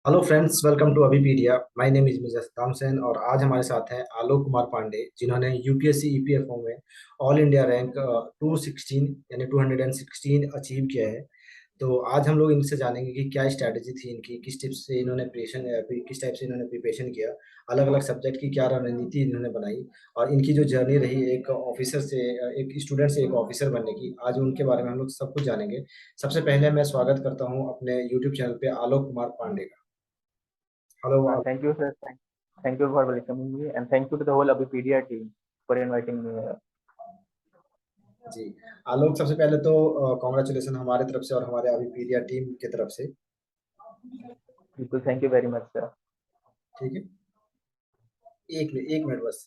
Hello friends, welcome to Abhipedia. My name is Mirza Saddam Hussain और आज हमारे साथ हैं आलोक कुमार पांडे, जिन्होंने यूपीएससी ईपीएफओ में ऑल इंडिया रैंक 216 यानी 216 अचीव किया है। तो आज हम लोग इनसे जानेंगे कि क्या स्ट्रैटेजी थी इनकी, किस टिप्स से इन्होंने किस टाइप से इन्होंने प्रिपरेशन किया, अलग अलग सब्जेक्ट की क्या रणनीति इन्होंने बनाई, और इनकी जो जर्नी रही एक ऑफिसर से एक स्टूडेंट से एक ऑफिसर बनने की, आज उनके बारे में हम लोग सब कुछ जानेंगे। सबसे पहले मैं स्वागत करता हूँ अपने यूट्यूब चैनल पे आलोक कुमार पांडे का। Hello. Thank you, sir. Thank you for welcoming me, and thank you to the whole Abipedia team for inviting me here. जी, आलोक, सबसे पहले तो कॉन्ग्रेचुलेसन हमारे तरफ से और हमारे अभिपीडिया टीम की तरफ से। बिल्कुल, thank you very much, sir. ठीक है, एक मिनट बस।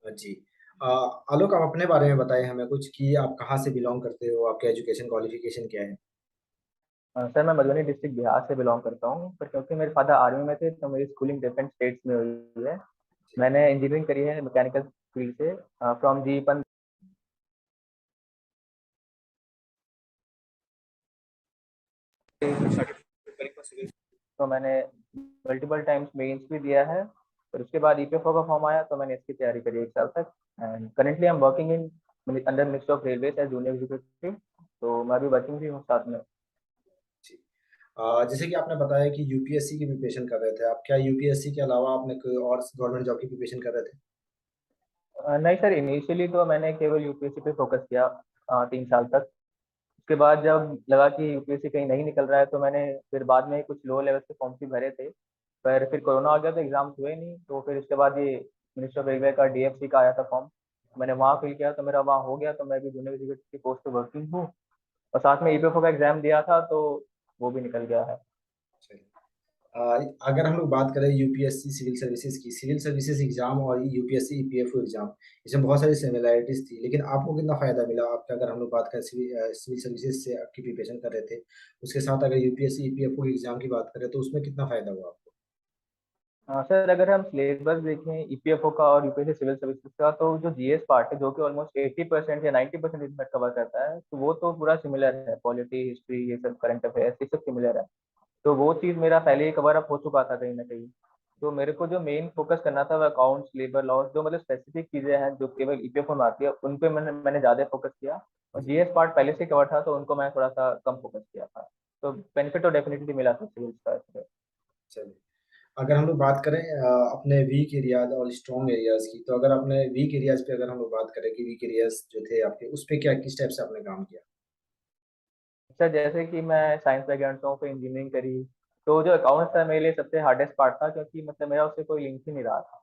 जी, आलोक, आप अपने बारे में बताएं हमें कुछ कि आप कहाँ से बिलोंग करते हो, आपके एजुकेशन क्वालिफिकेशन क्या है। सर, मैं मधुबनी डिस्ट्रिक्ट बिहार से बिलोंग करता हूँ, पर क्योंकि मेरे फादर आर्मी में थे तो मेरी स्कूलिंग डिफरेंट स्टेट्स में हुई है। मैंने इंजीनियरिंग करी है मैकेनिकल फील्ड से फ्रॉम जी पन। तो मैंने मल्टीपल टाइम्स मेंस भी दिया है। फिर उसके बाद ईपीएफओ का फॉर्म आया तो मैंने इसकी तैयारी करी 1 साल तक। And currently I am working in under ministry of railway as junior executive. तो मैं अभी वर्किंग भी हूँ साथ में। जी, जैसे कि आपने बताया कि यूपीएससी की प्रिपरेशन कर रहे थे आप, क्या यूपीएससी के अलावा आपने कोई और गवर्नमेंट जॉब की प्रिपरेशन कर रहे थे। नहीं सर, इनिशियली तो मैंने केवल यूपीएससी पे फोकस किया 3 साल तक। उसके बाद जब लगा कि यूपीएससी कहीं नहीं निकल रहा है तो मैंने फिर बाद में कुछ लो लेवल के फॉर्म्स भी भरे थे। पर फिर कोरोना आ गया तो एग्जाम्स हुए नहीं, तो फिर उसके बाद ये मिनिस्टर ऑफ रेलवे का डीएफसी का आया था फॉर्म। मैंने वहाँ फिल किया तो मेरा वहाँ हो गया, तो मैं भी जूनियर एग्जीक्यूटिव की पोस्ट पे वर्किंग हूँ। और साथ में ईपीएफओ का एग्जाम दिया था तो वो भी निकल गया है। चलिए, अगर हम लोग बात करें यूपीएससी सिविल सर्विसेज की, सिविल सर्विसेज एग्जाम और यूपीएससी ईपीएफओ एग्जाम, इसमें बहुत सारी सिमिलैरिटीज थी, लेकिन आपको कितना फायदा मिला आपका, अगर हम लोग बात करें सिविल सर्विसेज से आपकी प्रिपरेशन कर रहे थे, उसके साथ अगर यूपीएससी ईपीएफओ एग्जाम की बात करें तो उसमें कितना फायदा हुआ आपको। सर, अगर हम सिलेबस देखें ईपीएफओ का और यूपीएससी सिविल सर्विसेज का, तो जो जीएस पार्ट है जो कि ऑलमोस्ट 80% या 90% इसमें कवर करता है, तो वो तो पूरा सिमिलर है। पॉलिटी, हिस्ट्री, ये सब करंट अफेयर्स, ये सब सिमिलर है। तो वो चीज़ मेरा पहले ही कवर अप हो चुका था कहीं ना कहीं। तो मेरे को जो मेन फोकस करना था वो अकाउंट्स, लेबर लॉस, जो मतलब स्पेसिफिक चीजें हैं जो केवल ईपीएफओ में आती है, उन पे मैंने ज्यादा फोकस किया। और जी, जीएस पार्ट पहले से कवर था तो उनको मैं थोड़ा सा कम फोकस किया था। तो बेनिफिट तो डेफिनेटली मिला था सिविल्स का इससे। चलिए, अगर हम लोग बात करें अपने वीक एरियाज और स्ट्रॉन्ग एरियाज की, तो अगर अपने वीक एरियाज पे अगर हम लोग बात करें कि वीक एरियाज जो थे आपके, उस पे क्या किस टाइप से आपने काम किया। सर, जैसे कि मैं साइंस बैकग्राउंड हूँ, फिर इंजीनियरिंग करी। तो जो अकाउंट्स था मेरे लिए सबसे हार्डेस्ट पार्ट था, क्योंकि मतलब मेरा उससे कोई लिंक ही नहीं रहा था।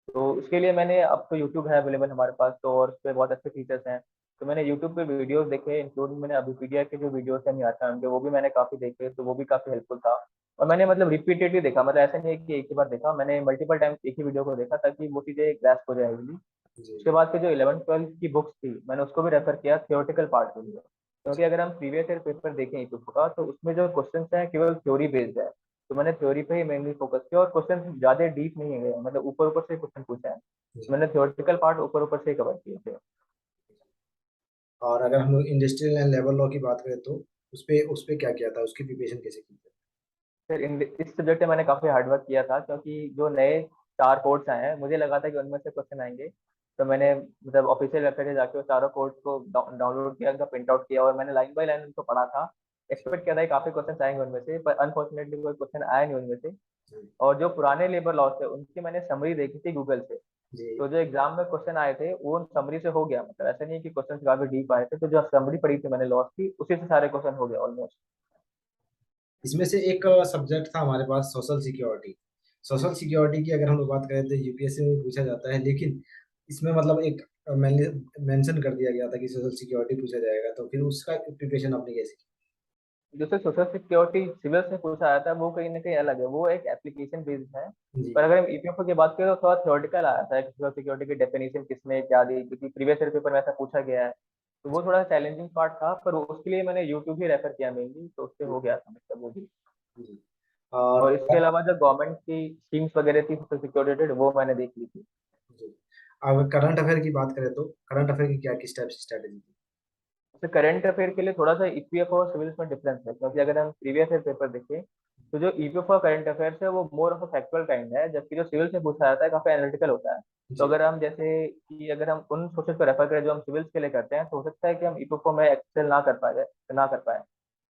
तो उसके लिए मैंने, अब तो यूट्यूब है अवेलेबल हमारे पास, तो और उस पर बहुत अच्छे फीचर्स हैं। तो मैंने यूट्यूब पे वीडियोस देखे, इंक्लूडिंग मैंने अभिपीडिया के जो वीडियोस हैं निहार उनके, वो भी मैंने काफ़ी देखे, तो वो भी काफ़ी हेल्पफुल था। और मैंने मतलब रिपीटेडली देखा, मतलब ऐसा नहीं है कि एक ही बार देखा, मैंने मल्टीपल टाइम्स एक ही वीडियो को देखा ताकि वो चीज़ें ग्रास्प हो जाए easily। जी, उसके बाद फिर जो 11th 12th की बुक्स थी मैंने उसको भी रेफर किया थियोरेटिकल पार्ट के लिए, क्योंकि अगर हम प्रीवियस ईयर पेपर देखें यूट्यूब का तो उसमें जो क्वेश्चन हैं केवल थ्योरी बेस्ड है। तो मैंने थ्योरी पे ही मेनली फोकस किया और क्वेश्चन ज़्यादा डीप नहीं गए, मतलब ऊपर ऊपर से क्वेश्चन पूछे हैं। जी। मैंने थ्योरेटिकल पार्ट ऊपर ऊपर से कवर किए थे। और अगर हम लोग इंडस्ट्रियल एंड लेबर लॉ की बात करें तो उस पे क्या किया था, उसकी प्रिपरेशन कैसे की थी। फिर इस सब्जेक्ट में मैंने काफ़ी हार्ड वर्क किया था, क्योंकि जो नए 4 कोड्स आए हैं मुझे लगा था कि उनमें से क्वेश्चन आएंगे। तो मैंने मतलब ऑफिशियल वेबसाइट पे जाके वो चारों कोड्स को डाउनलोड किया, उनका प्रिंट आउट किया और मैंने लाइन बाय लाइन उनको पढ़ा था। एक्सपेक्ट किया था कि काफ़ी क्वेश्चन आएंगे उनमें से, पर अनफॉर्चुनेटली कोई क्वेश्चन आया नहीं उनमें से। जी, और जो पुराने लेबर लॉस थे उनकी मैंने समरी देखी थी गूगल से। जी। तो जो एग्जाम में क्वेश्चन आए थे वो समरी से हो गया, मतलब ऐसा नहीं है कि क्वेश्चन काफी डीप आए थे, तो जो समरी पढ़ी थी मैंने लॉस की, उसी से सारे क्वेश्चन हो गया ऑलमोस्ट। इसमें से एक सब्जेक्ट था हमारे पास, सोशल सिक्योरिटी। सोशल सिक्योरिटी की अगर हम लोग बात करें तो यूपीएससी में पूछा जाता है, लेकिन इसमें मतलब एक मेंशन कर दिया गया था कि सोशल सिक्योरिटी पूछा जाएगा, तो फिर उसका प्रिपरेशन आपने कैसे जैसे सोशल सिक्योरिटी सिविल से पूछा आया था वो कहीं ना कहीं अलग है, वो एक एप्लीकेशन बेस्ड है। की। जी, पर अगर हम ईपीएफओ की बात करें तो थोड़ा थ्योरेटिकल आया था कि सोशल सिक्योरिटी की डेफिनेशन किसने क्या दी, क्योंकि प्रीवियस ईयर पेपर में ऐसा पूछा गया है। तो वो थोड़ा चैलेंजिंग पार्ट था, पर उसके लिए मैंने यूट्यूब ही रेफर किया मेनली, तो उससे जी, हो गया था मतलब वो भी। जी। और और इसके अलावा जो गवर्नमेंट की स्कीम्स वगैरह थी सोशल सिक्योरिटी related, वो मैंने देख ली थी। जी, अगर करंट अफेयर की बात करें तो करंट अफेयर की क्या किस टाइप से स्ट्रेटेजी थी। तो करंट अफेयर के लिए थोड़ा सा ईपीएफ और सिविल्स में डिफरेंस है, क्योंकि अगर हम प्रीवियस ईयर पेपर देखें तो जो ईपीएफ और करंट अफेयर्स है वो more of a factual kind है, जबकि जो सिविल से पूछा जाता है काफी एनालिटिकल होता है। तो जी। अगर हम जैसे कि अगर हम उन सोर्सेज को रेफर करें जो हम सिविल्स के लिए करते हैं, तो हो सकता है कि हम ईपीएफ में एक्सेल ना कर पाए।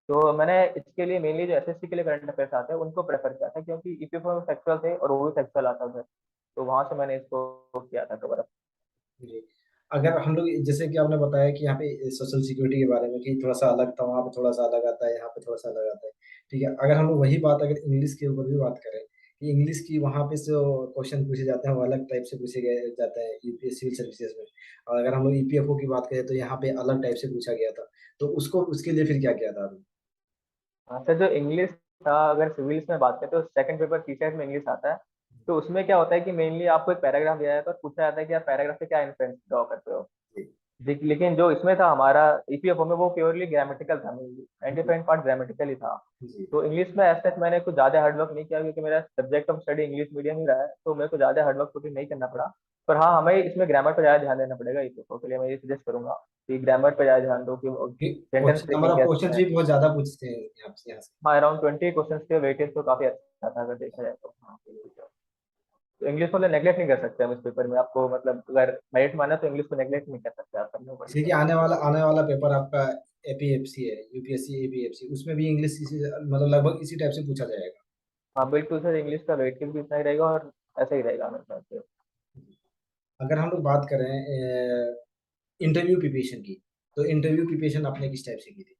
तो मैंने इसके लिए मेनली जो एसएससी के लिए करंट अफेयर्स आते हैं उनको प्रेफर किया था, क्योंकि ईपीएफ में फैक्चुअल थे और वो भी फैक्चुअल आता था, तो वहां से मैंने इसको किया था कवर। जी। अगर हम लोग जैसे कि आपने बताया कि यहाँ पे सोशल सिक्योरिटी के बारे में कि थोड़ा सा अलग था, वहाँ पे थोड़ा सा अलग आता है, यहाँ पे थोड़ा सा अलग आता है। ठीक है, अगर हम लोग वही बात अगर इंग्लिश के ऊपर भी बात करें कि इंग्लिश की वहाँ पे जो क्वेश्चन पूछे जाते हैं वो अलग टाइप से पूछे गए जाते हैं यूपीएससी सिविल सर्विसेज में। और अगर हम लोग ईपीएफओ की बात करें तो यहाँ पे अलग टाइप से पूछा गया था। तो उसको उसके लिए फिर क्या किया था आपने? हाँ सर, जो इंग्लिश था, अगर सिविल्स में बात करें तो सेकंड पेपर सीसेट में इंग्लिश आता है। तो उसमें क्या होता है कि मेनली आपको एक पैराग्राफ दिया जाता है और पूछा जाता है कि आप पैराग्राफ से क्या इन्फ्रेंस ड्रॉ करते हो। जी। लेकिन जो इसमें था हमारा ईपीएफओ में, वो प्योरली ग्रामेटिकल था, मेनली जी। 95% ग्रामेटिकल ही था। जी। तो इंग्लिश में ऐसा मैंने कुछ ज्यादा हार्डवर्क नहीं किया, क्योंकि मेरा subject of study English medium ही रहा है, तो मेरे को ज्यादा हार्डवर्क पुट नहीं करना पड़ा। पर हाँ, हमें इसमें ग्रामर पर ज्यादा ध्यान देना पड़ेगा ईपीएफओ के लिए। मैं ये सजेस्ट करूंगा कि ग्रामर पर ज्यादा ध्यान दो कि sentence question number framing of question कैसे है। भी बहुत ज्यादा पूछते हैं यहाँ से। हाँ, अराउंड 20 क्वेश्चन के वेटेज तो काफी अच्छा था, अगर देखा जाए तो। हाँ, तो इंग्लिश मतलब नेग्लेक्ट नहीं कर सकते हम इस पेपर में, आपको मतलब अगर मेरिट माना तो इंग्लिश को नेग्लेक्ट नहीं कर सकते, आप करना जैसे कि पड़ेगा। आने वाला पेपर आपका एपीएफसी है, यूपीएससी एपीएफसी, उसमें भी इंग्लिश इसी मतलब लगभग इसी टाइप से पूछा जाएगा। हाँ बिल्कुल सर, इंग्लिश का वेटेज भी इतना ही रहेगा और ऐसा ही रहेगा मेरे ख्याल से। अगर हम लोग बात करें इंटरव्यू प्रिपरेशन की, तो इंटरव्यू प्रिपरेशन आपने किस टाइप से की थी?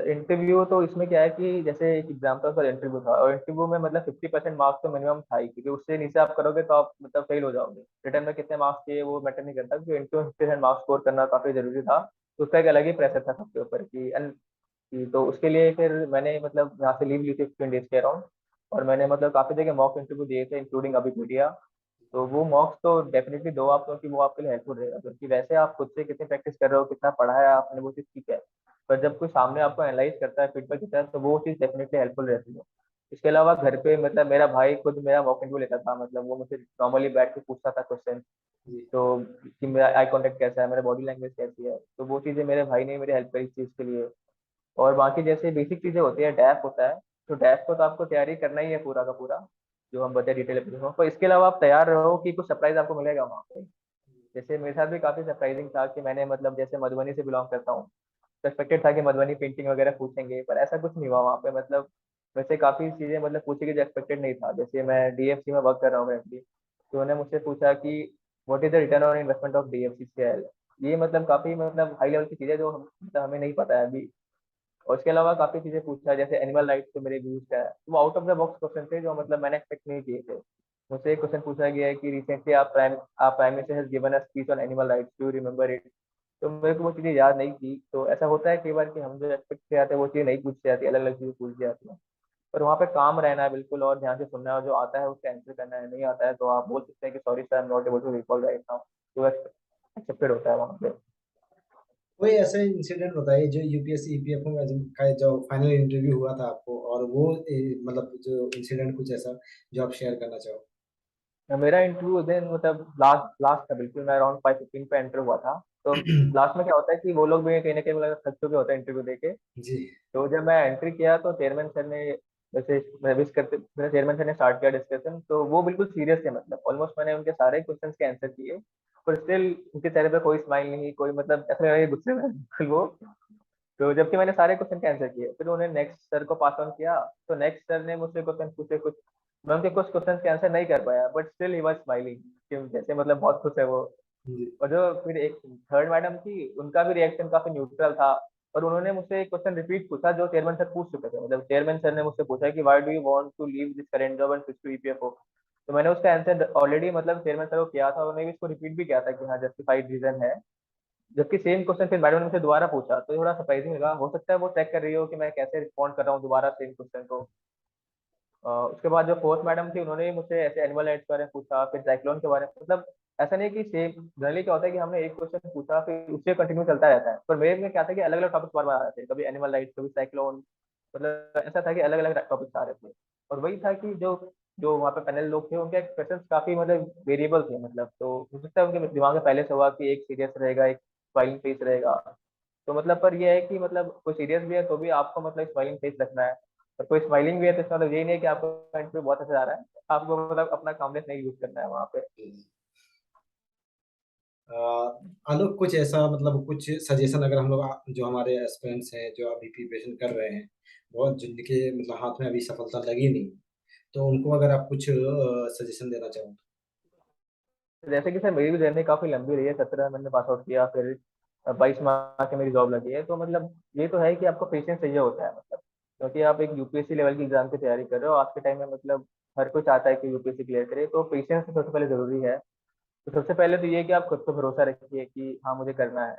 इंटरव्यू तो इसमें क्या है कि जैसे एक एग्जाम्पल का इंटरव्यू था, और इंटरव्यू में मतलब 50% मार्क्स तो मिनिमम था ही, क्योंकि उससे नीचे आप करोगे तो आप मतलब फेल हो जाओगे। रिटर्न में कितने मार्क्स चाहिए वो मैटर नहीं करता, क्योंकि इंटरव्यू में 50% मार्क्स स्कोर करना काफी जरूरी था। तो उसका एक अलग ही प्रेशर था सबके ऊपर कि तो उसके लिए फिर मैंने मतलब यहाँ से लीव ली थी 15 डेज के अराउंड। और मैंने मतलब काफी जगह मॉक इंटरव्यू दिए थे, इंक्लूडिंग अभिपीडिया। तो वो मॉक्स तो डेफिनेटली दो आप, क्योंकि वो आपके लिए हेल्पफुल रहेगा, क्योंकि वैसे आप खुद से कितनी प्रैक्टिस कर रहे हो, कितना पढ़ा है आपने, वो चीज़ ठीक है। पर जब कोई सामने आपको एनालाइज करता है, फीडबैक देता है, तो वो चीज़ डेफिनेटली हेल्पफुल रहती है। इसके अलावा घर पे मतलब मेरा भाई खुद मेरा मॉक इंटरव्यू लेता था, मतलब वो मुझे नॉर्मली बैठ के पूछता था क्वेश्चन। जी। तो कि मेरा आई कॉन्टेक्ट कैसा है, मेरा बॉडी लैंग्वेज कैसी है, तो वो चीज़ें मेरे भाई ने मेरी हेल्प करी इस चीज़ के लिए। और बाकी जैसे बेसिक चीजें होती है, डैफ होता है। तो डैफ को तो आपको तैयारी करना ही है पूरा का पूरा, जो हम बताए डिटेल एप्लीकेशन। पर इसके अलावा आप तैयार रहो कि कुछ सरप्राइज आपको मिलेगा वहाँ पे। जैसे मेरे साथ भी काफी सरप्राइजिंग था कि मैंने मतलब जैसे मधुबनी से बिलोंग करता हूँ, तो एक्सपेक्टेड था कि मधुबनी पेंटिंग वगैरह पूछेंगे, पर ऐसा कुछ नहीं हुआ वहाँ पे। मतलब वैसे काफी चीजें मतलब पूछेगी जो एक्सपेक्टेड नहीं था। जैसे मैं डीएफसी में वर्क कर रहा हूँ currently, तो उन्होंने मुझसे पूछा कि what is the return on investment of DFC share. ये मतलब काफी मतलब हाई लेवल की चीजें जो मतलब हमें नहीं पता है अभी। और इसके अलावा काफी चीजें पूछा है, जैसे एनिमल राइट्स पे मेरे व्यूज क्या है। वो out of the box question थे जो मतलब मैंने एक्सपेक्ट नहीं किए थे। मुझसे एक क्वेश्चन पूछा गया है कि रिसेंटली आप prime minister has given a speech on animal rights, do you remember it. तो मेरे को वो चीजें याद नहीं थी। तो ऐसा होता है कई बार कि हम जो एक्सपेक्ट किए जाते हैं वो चीजें नहीं पूछी जाती, अलग अलग चीजें पूछ जाती हैं। पर वहाँ पे काम रहना है बिल्कुल, और ध्यान से सुनना है, और जो आता है उसका आंसर करना है। नहीं आता है तो आप बोल सकते हैं कि sorry sir, I am not able to recall right now. तो एक्सेप्टेड होता है वहाँ पे। कोई ऐसा इंसिडेंट बताइए जो यूपीएससी ईपीएफओ में का जो फाइनल इंटरव्यू हुआ था आपको, और वो मतलब जो इंसिडेंट कुछ ऐसा जो आप शेयर करना चाहो। मेरा इंटरव्यू उस दिन मतलब लास्ट लास्ट था बिल्कुल, मैं अराउंड 5:15 पे एंटर हुआ था। तो लास्ट में क्या होता है कि वो लोग भी कहीं ना कहीं मतलब थक चुके होते हैं इंटरव्यू देके। जी। तो जब मैं एंट्री किया तो चेयरमैन सर ने वैसे मैं विश करते मेरे चेयरमैन सर ने स्टार्ट किया डिस्कशन। तो वो बिल्कुल सीरियस थे, मतलब ऑलमोस्ट मैंने उनके सारे क्वेश्चंस के आंसर किए, पर स्टिल उनके चेहरे पे कोई स्माइल नहीं, कोई मतलब ऐसा लगा कि गुस्से में है बिल्कुल वो। तो जबकि मैंने सारे क्वेश्चन के आंसर किए, फिर उन्हें नेक्स्ट सर को पास ऑन किया। तो नेक्स्ट सर ने मुझसे क्वेश्चन पूछे कुछ, मैं उनके कुछ क्वेश्चन के आंसर नहीं कर पाया, but still he was smiling कि जैसे मतलब बहुत खुश है वो। जी। और जो फिर एक थर्ड मैडम थी, उनका भी रिएक्शन काफी न्यूट्रल था। और उन्होंने मुझसे एक क्वेश्चन रिपीट पूछा जो चेयरमैन सर पूछ चुके थे। मतलब चेयरमैन सर ने मुझसे पूछा कि why do you want to leave this current job and switch to EPFO. तो मैंने उसका आंसर ऑलरेडी मतलब चेयरमैन सर को किया था, और उन्होंने भी इसको रिपीट भी किया था कि हाँ जस्टिफाइड रीजन है। जबकि सेम क्वेश्चन फिर मैडम ने मुझसे दोबारा पूछा, तो थोड़ा सरप्राइजिंग लगा। हो सकता है वो चेक कर रही हो कि मैं कैसे रिस्पॉन्ड कर रहा हूँ दोबारा सेम क्वेश्चन को। उसके बाद जो फोर्थ मैडम थी, उन्होंने भी मुझसे ऐसे एनुअल राइट्स के बारे में पूछा, फिर साइक्लोन के बारे में। मतलब ऐसा नहीं कि सेम, जनरली क्या होता है कि हमने एक क्वेश्चन पूछा फिर उससे कंटिन्यू चलता रहता है, पर मेरे में क्या था कि अलग अलग टॉपिक्स बार बार आ रहे थे, कभी एनिमल राइट्स कभी साइक्लोन। मतलब ऐसा था कि अलग अलग टॉपिक्स आ रहे थे। और वही था कि जो जो वहाँ पे पैनल लोग थे उनके एक्सप्रेशन काफी मतलब वेरिएबल थे। मतलब तो हो सकता है उनके दिमाग में पहले से हुआ कि एक सीरियस रहेगा, एक स्माइलिंग फेस रहेगा। तो मतलब पर ये है कि मतलब कोई सीरियस भी है तो भी आपको मतलब स्माइलिंग फेस रखना है, और कोई स्माइलिंग भी है तो इसका मतलब यही नहीं है कि आपका इंटरव्यू बहुत अच्छा जा रहा है, आपको मतलब अपना कामनेस नहीं यूज करना है वहाँ पे। आलोक, कुछ ऐसा मतलब कुछ सजेशन अगर हम लोग जो हमारे एस्पिरेंट्स हैं जो अभी प्रिपरेशन कर रहे हैं, बहुत जिनके मतलब हाथ में अभी सफलता लगी नहीं, तो उनको अगर आप कुछ सजेशन देना चाहो तो? जैसे कि सर मेरी भी जर्नी काफी लंबी रही है, 17 मैंने पास आउट किया, फिर 22 माह के मेरी जॉब लगी है, तो मतलब ये तो है कि आपको पेशेंस चाहिए होता है, मतलब क्योंकि आप एक यूपीएससी लेवल की एग्जाम की तैयारी कर रहे हो आज के टाइम में, मतलब हर कोई चाहता है कि यूपीएससी क्लियर करे, तो पेशेंस सबसे पहले जरूरी है। तो सबसे पहले तो ये है कि आप खुद पर भरोसा रखिए कि हाँ मुझे करना है।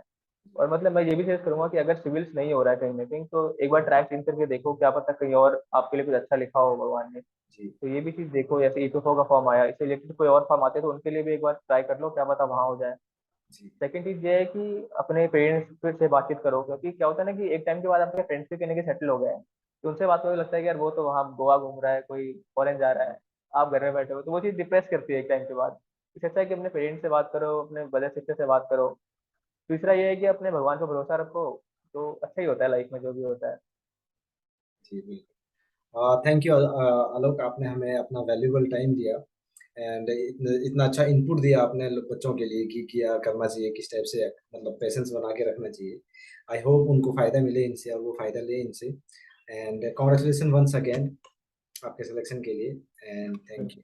और मतलब मैं ये भी सजेस्ट करूंगा कि अगर सिविल्स नहीं हो रहा है कहीं ना कहीं, तो एक बार ट्रैक चेंज करके देखो, क्या पता कहीं और आपके लिए कुछ अच्छा लिखा हो भगवान ने। जी। तो ये भी चीज देखो, जैसे ईपीएफओ का फॉर्म आया, इससे रिलेटेड कोई और फॉर्म आते हैं तो उनके लिए भी एक बार ट्राई कर लो, क्या पता वहाँ हो जाए। जी। सेकंड चीज ये है कि अपने पेरेंट्स से बातचीत करो, क्योंकि क्या होता है ना कि एक टाइम के बाद आपके फ्रेंड्स भी कहीं ना कहीं सेटल हो गए हैं, तो उनसे बात करके लगता है कि यार वो तो वहाँ गोवा घूम रहा है, कोई फॉरेन जा रहा है, आप घर में बैठे हो, तो वो चीज डिप्रेस करती है एक टाइम के बाद। इससे अच्छा है कि अपने पेरेंट्स से बात करो, अपने ब्रदर सिस्टर से बात करो। तीसरा ये है कि अपने भगवान पर भरोसा रखो, तो अच्छा ही होता है लाइफ में जो भी होता है। जी बिल्कुल। थैंक यू आलोक, आपने हमें अपना वैल्यूबल टाइम दिया एंड इतना अच्छा इनपुट दिया आपने बच्चों के लिए कि क्या करना चाहिए, किस टाइप से मतलब पेशेंस बना के रखना चाहिए। आई होप उनको फायदा मिले इनसे और वो फायदा ले इनसे। एंड कॉन्ग्रेचुलेशन वंस अगेन आपके सिलेक्शन के लिए, and thank you.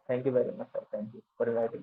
Thank you very much sir, thank you for inviting.